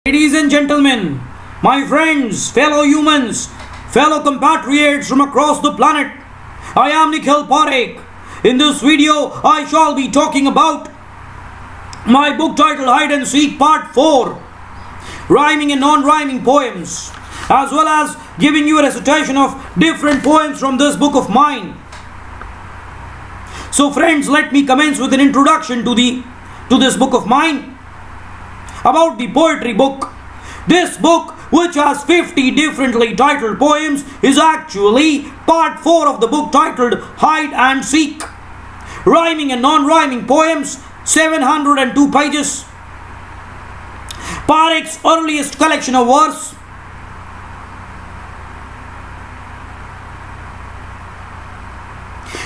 Ladies and gentlemen, my friends, fellow humans, fellow compatriots from across the planet, I am Nikhil Parekh. In this video, I shall be talking about my book titled Hide and Seek Part 4, Rhyming and Non-Rhyming Poems, as well as giving you a recitation of different poems from this book of mine. So friends, let me commence with an introduction to this book of mine. About the poetry book. This book, which has 50 differently titled poems, is actually part 4 of the book titled Hide and Seek. Rhyming and non-rhyming poems, 702 pages. Parekh's earliest collection of verse.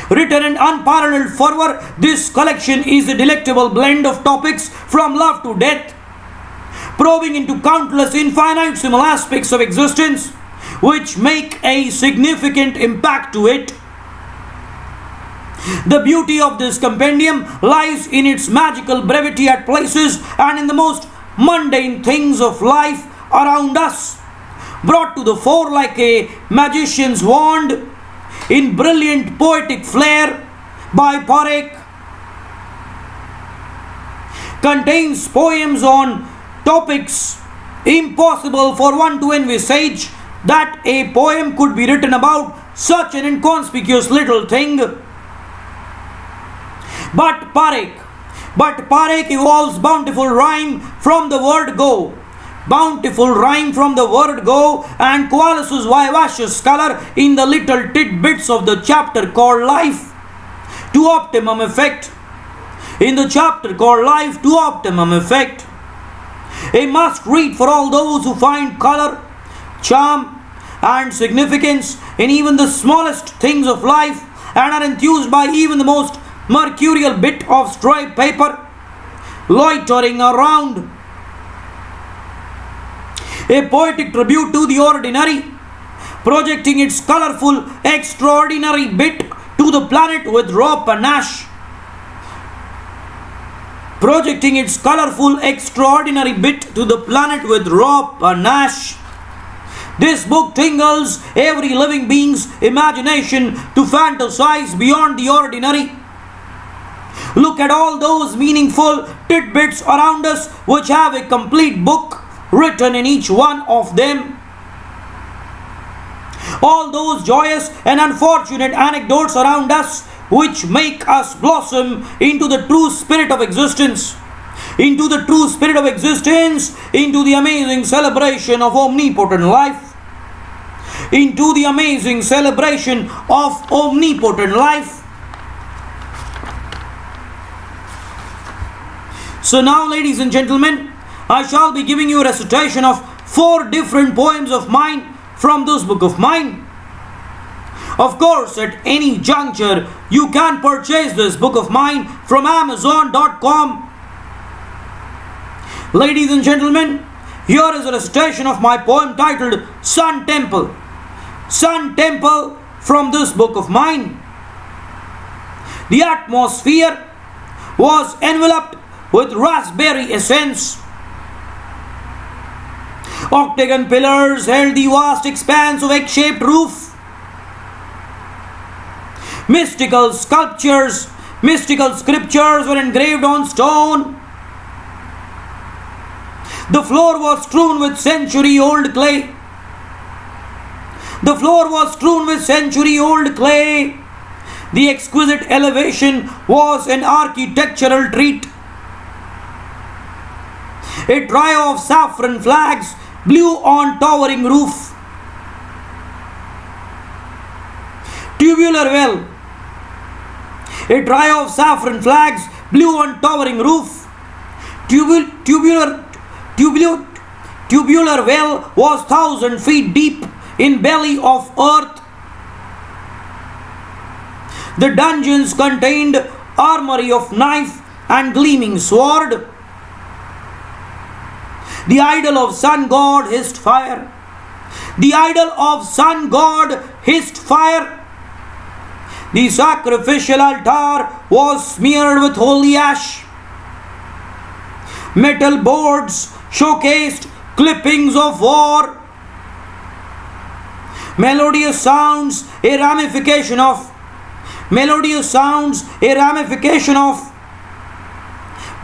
Written in unparalleled fervor, this collection is a delectable blend of topics from love to death, probing into countless infinitesimal aspects of existence which make a significant impact to it. The beauty of this compendium lies in its magical brevity at places and in the most mundane things of life around us, brought to the fore like a magician's wand in brilliant poetic flair by Parekh. Contains poems on topics impossible for one to envisage that a poem could be written about such an inconspicuous little thing. But Parekh evolves bountiful rhyme from the word go. Bountiful rhyme from the word go and coalesces vivacious color in the little tidbits of the chapter called Life to optimum effect. In the chapter called Life to optimum effect. A must read for all those who find color, charm, and significance in even the smallest things of life and are enthused by even the most mercurial bit of stray paper loitering around. A poetic tribute to the ordinary, projecting its colorful, extraordinary bit to the planet with raw panache. Projecting its colorful, extraordinary bit to the planet with raw panache. This book tingles every living being's imagination to fantasize beyond the ordinary. Look at all those meaningful tidbits around us which have a complete book written in each one of them. All those joyous and unfortunate anecdotes around us which make us blossom into the true spirit of existence. Into the true spirit of existence, into the amazing celebration of omnipotent life. Into the amazing celebration of omnipotent life. So now, ladies and gentlemen, I shall be giving you a recitation of 4 different poems of mine from this book of mine. Of course, at any juncture, you can purchase this book of mine from Amazon.com. Ladies and gentlemen, here is a recitation of my poem titled Sun Temple. Sun Temple from this book of mine. The atmosphere was enveloped with raspberry essence. Octagon pillars held the vast expanse of egg-shaped roof. Mystical sculptures, mystical scriptures were engraved on stone. The floor was strewn with century-old clay. The floor was strewn with century-old clay. The exquisite elevation was an architectural treat. A trio of saffron flags blew on towering roof. Tubular well. A trio of saffron flags blew on towering roof. Tubular well was 1,000 feet deep in belly of earth. The dungeons contained armory of knife and gleaming sword. The idol of sun god hissed fire. The idol of sun god hissed fire. The sacrificial altar was smeared with holy ash. Metal boards showcased clippings of war. Melodious sounds, a ramification of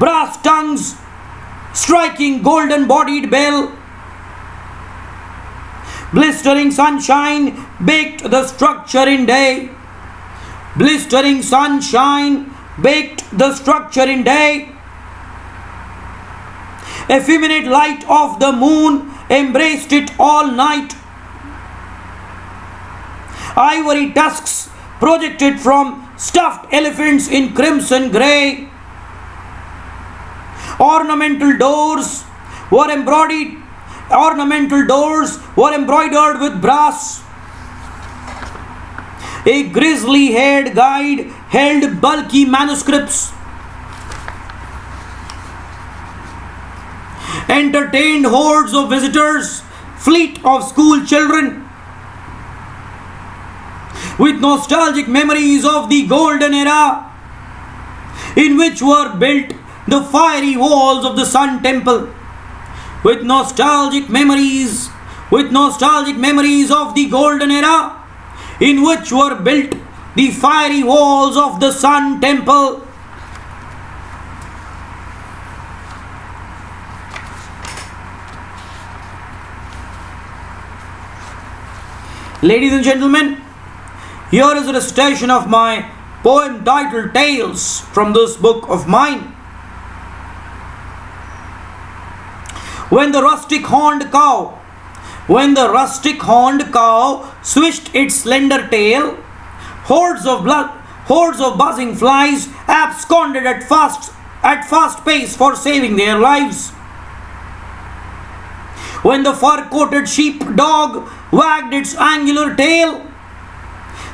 brass tongues striking golden bodied bell. Blistering sunshine baked the structure in day. Blistering sunshine baked the structure in day. Effeminate light of the moon embraced it all night. Ivory tusks projected from stuffed elephants in crimson grey. Ornamental doors were embroidered with brass. A grizzly-haired guide held bulky manuscripts. Entertained hordes of visitors, fleet of school children, with nostalgic memories of the golden era in which were built the fiery walls of the Sun Temple. With nostalgic memories of the golden era in which were built the fiery walls of the Sun Temple. Ladies and gentlemen, here is a recitation of my poem titled Tales from this book of mine. When the rustic horned cow swished its slender tail, hordes of buzzing flies absconded at fast pace for saving their lives. When the fur-coated sheepdog wagged its angular tail,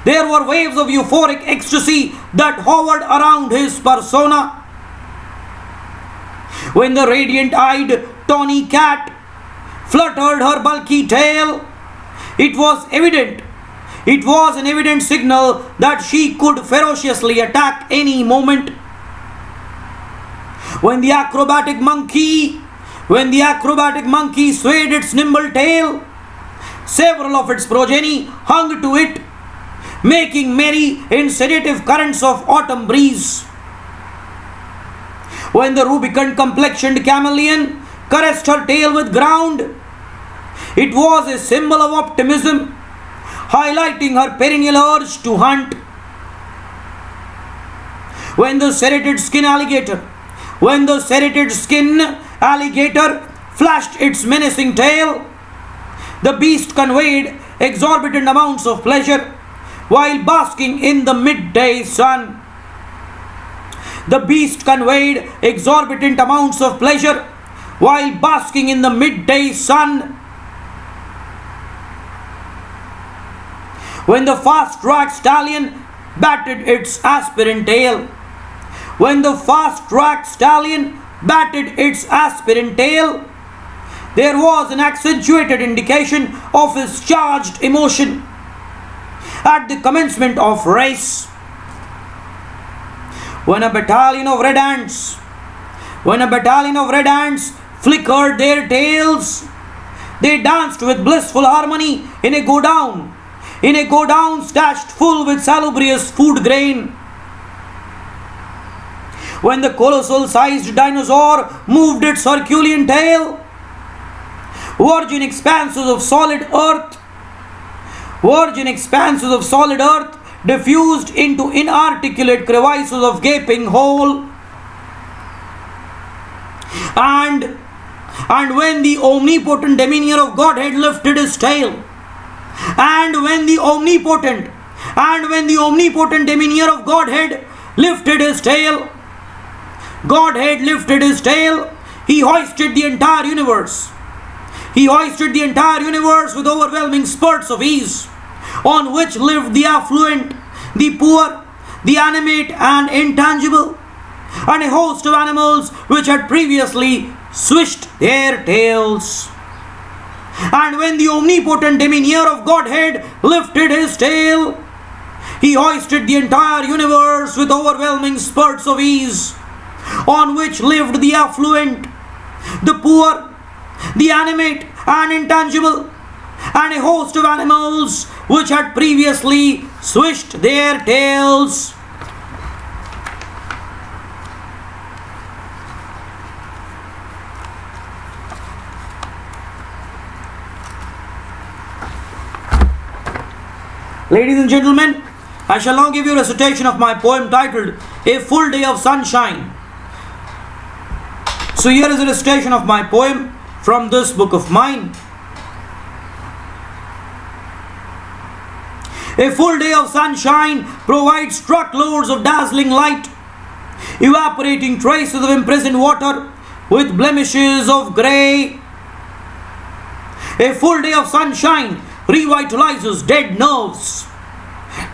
there were waves of euphoric ecstasy that hovered around his persona. When the radiant-eyed tawny cat fluttered her bulky tail, it was an evident signal that she could ferociously attack any moment. When the acrobatic monkey swayed its nimble tail, several of its progeny hung to it, making merry in sedative currents of autumn breeze. When the rubicund-complexioned chameleon caressed her tail with ground, it was a symbol of optimism, highlighting her perennial urge to hunt. When the serrated skin alligator flashed its menacing tail, the beast conveyed exorbitant amounts of pleasure while basking in the midday sun. The beast conveyed exorbitant amounts of pleasure while basking in the midday sun. When the fast-track stallion batted its aspirant tail, there was an accentuated indication of his charged emotion at the commencement of race. When a battalion of red ants flickered their tails, they danced with blissful harmony in a go-down stashed full with salubrious food grain. When the colossal-sized dinosaur moved its Herculean tail, virgin expanses of solid earth diffused into inarticulate crevices of gaping hole. And when the omnipotent demeanor of Godhead lifted his tail, Godhead lifted his tail, he hoisted the entire universe with overwhelming spurts of ease, on which lived the affluent, the poor, the animate and intangible, and a host of animals which had previously swished their tails. And when the omnipotent demeanor of Godhead lifted his tail, he hoisted the entire universe with overwhelming spurts of ease, on which lived the affluent, the poor, the animate and intangible, and a host of animals which had previously swished their tails. Ladies and gentlemen, I shall now give you a recitation of my poem titled A Full Day of Sunshine. So here is a recitation of my poem from this book of mine. A full day of sunshine provides truckloads of dazzling light, evaporating traces of imprisoned water with blemishes of grey. A full day of sunshine revitalizes dead nerves,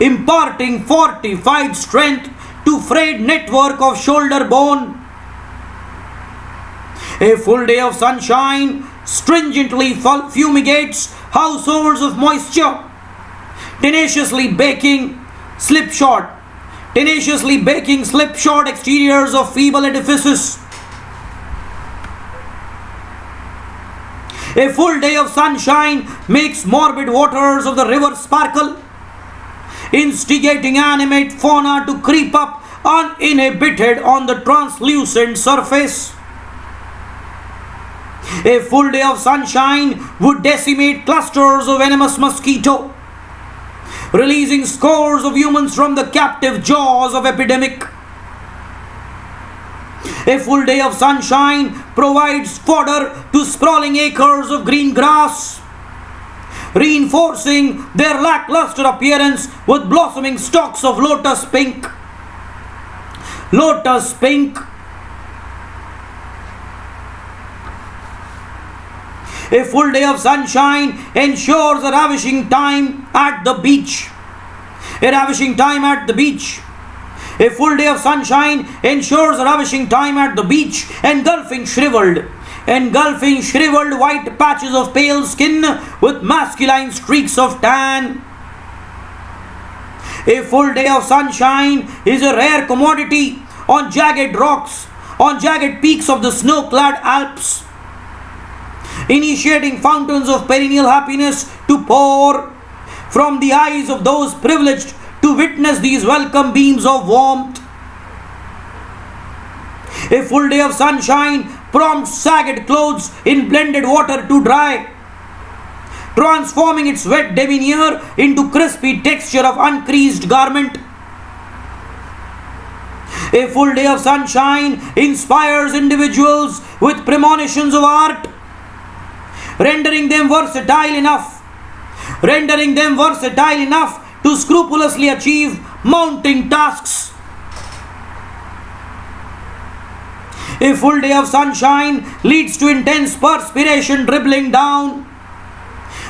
imparting fortified strength to frayed network of shoulder bone. A full day of sunshine stringently fumigates households of moisture, tenaciously baking slipshod exteriors of feeble edifices. A full day of sunshine makes morbid waters of the river sparkle, instigating animate fauna to creep up uninhibited on the translucent surface. A full day of sunshine would decimate clusters of venomous mosquito, releasing scores of humans from the captive jaws of epidemic. A full day of sunshine provides fodder to sprawling acres of green grass, reinforcing their lackluster appearance with blossoming stalks of lotus pink. Lotus pink. A full day of sunshine ensures a ravishing time at the beach. A ravishing time at the beach. A full day of sunshine ensures a ravishing time at the beach, engulfing shriveled white patches of pale skin with masculine streaks of tan. A full day of sunshine is a rare commodity on jagged rocks, on jagged peaks of the snow-clad Alps, initiating fountains of perennial happiness to pour from the eyes of those privileged to witness these welcome beams of warmth. A full day of sunshine prompts sagged clothes in blended water to dry, transforming its wet demeanor into crispy texture of uncreased garment. A full day of sunshine inspires individuals with premonitions of art, rendering them versatile enough to scrupulously achieve mounting tasks. A full day of sunshine leads to intense perspiration dribbling down,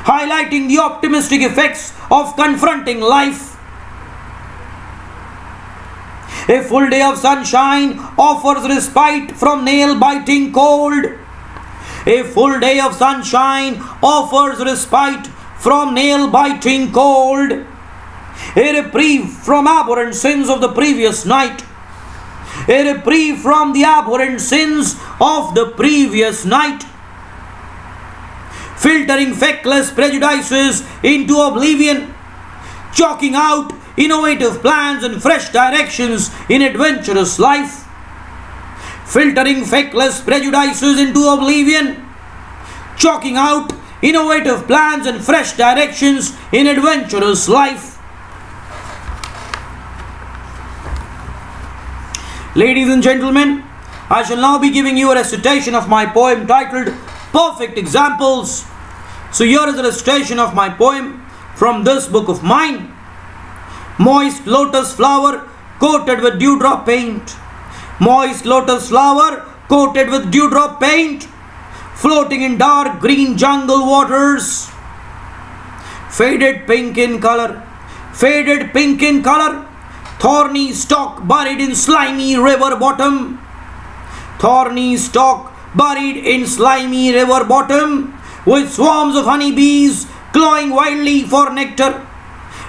highlighting the optimistic effects of confronting life. A full day of sunshine offers respite from nail-biting cold. A full day of sunshine offers respite from nail-biting cold, a reprieve from abhorrent sins of the previous night, a reprieve from the abhorrent sins of the previous night, filtering feckless prejudices into oblivion, chalking out innovative plans and fresh directions in adventurous life, filtering feckless prejudices into oblivion, chalking out innovative plans and fresh directions in adventurous life. Ladies and gentlemen, I shall now be giving you a recitation of my poem titled Perfect Examples. So here is a recitation of my poem from this book of mine. Moist lotus flower coated with dewdrop paint. Moist lotus flower coated with dewdrop paint, floating in dark green jungle waters. Faded pink in color, thorny stalk buried in slimy river bottom. Thorny stalk buried in slimy river bottom, with swarms of honeybees clawing wildly for nectar,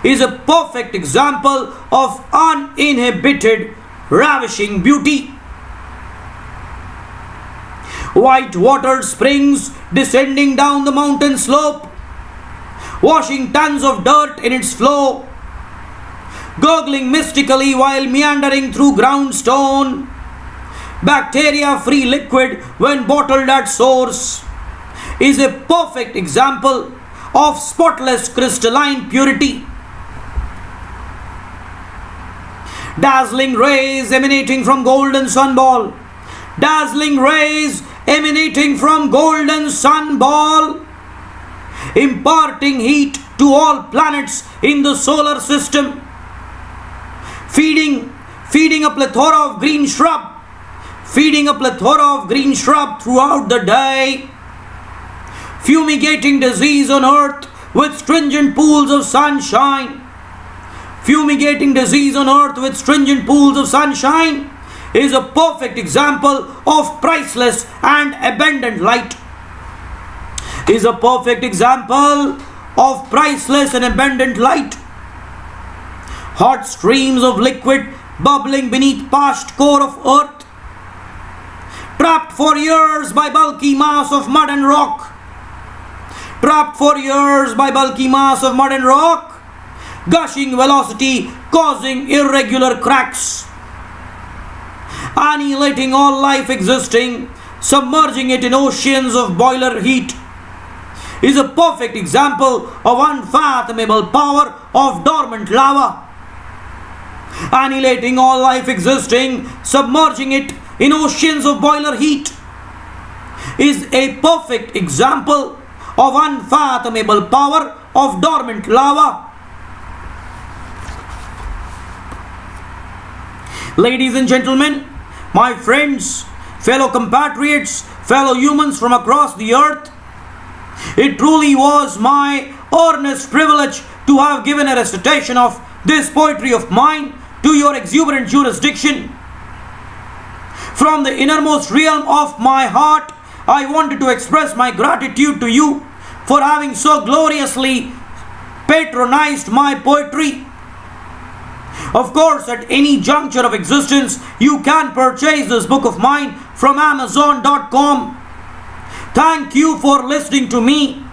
is a perfect example of uninhibited, ravishing beauty. White water springs descending down the mountain slope, washing tons of dirt in its flow, gurgling mystically while meandering through ground stone, bacteria-free liquid when bottled at source, is a perfect example of spotless crystalline purity. Dazzling rays emanating from golden sun ball, dazzling rays emanating from golden sun ball, imparting heat to all planets in the solar system, feeding a plethora of green shrub, throughout the day, fumigating disease on earth with stringent pools of sunshine. Is a perfect example of priceless and abundant light. Hot streams of liquid bubbling beneath parched core of earth, trapped for years by bulky mass of mud and rock, gushing velocity causing irregular cracks, annihilating all life existing, submerging it in oceans of boiler heat, is a perfect example of unfathomable power of dormant lava. Annihilating all life existing, submerging it in oceans of boiler heat, is a perfect example of unfathomable power of dormant lava. Ladies and gentlemen, my friends, fellow compatriots, fellow humans from across the earth, it truly was my earnest privilege to have given a recitation of this poetry of mine to your exuberant jurisdiction. From the innermost realm of my heart, I wanted to express my gratitude to you for having so gloriously patronized my poetry. Of course, at any juncture of existence, you can purchase this book of mine from Amazon.com. Thank you for listening to me.